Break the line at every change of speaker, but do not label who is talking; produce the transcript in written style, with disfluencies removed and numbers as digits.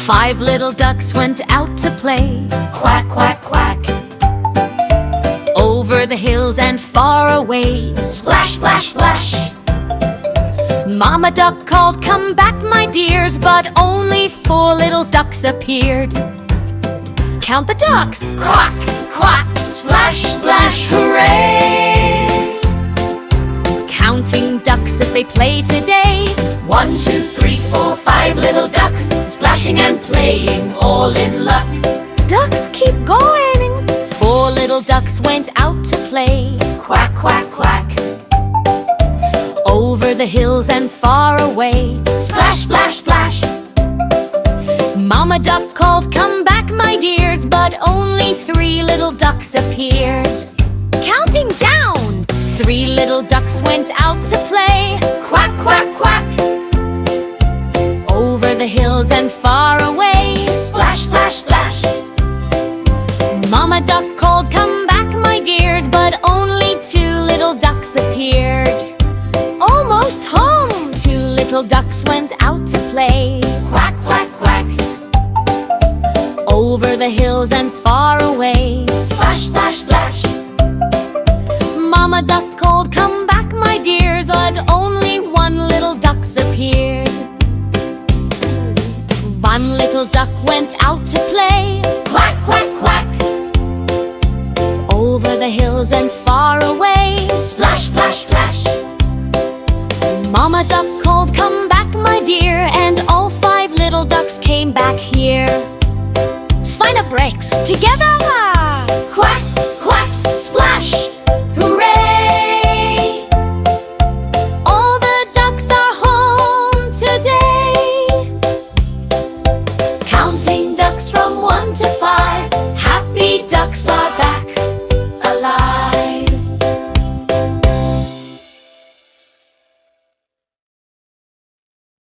5 little ducks went out to play.
Quack, quack, quack.
Over the hills and far away.
Splash, splash, splash.
Mama duck called, "Come back, my dears," but only 4 little ducks appeared. Count the ducks.
Quack, quack, splash, splash, hooray!
Counting ducks as they play today.
1, 2, 3, 4, 5 little ducks, splashing and playing, all in luck.
Ducks keep going. 4 little ducks went out to play.
Quack, quack, quack.
Over the hills and far away.
Splash, splash, splash.
Mama duck called, "Come back, my dears," but only 3 little ducks appeared. Counting down. 3 little ducks went out to play.
Quack, quack, quack.
Over the hills and far away.
Splash, splash, splash.
Mama duck called, "Come back, my dears," but only 2 little ducks appeared. Almost home. 2 little ducks went out to play.
Quack, quack, quack.
Over the hills and far away.
Splash, splash, splash.
Mama duck called, "Come back, my dears," but only 1 little ducks appeared. 1 little duck went out to play.
Quack, quack, quack.
Over the hills and far away.
Splash, splash, splash.
Mama duck called, "Come back, my dear," and all 5 little ducks came back here. Final breaks together.
Quack,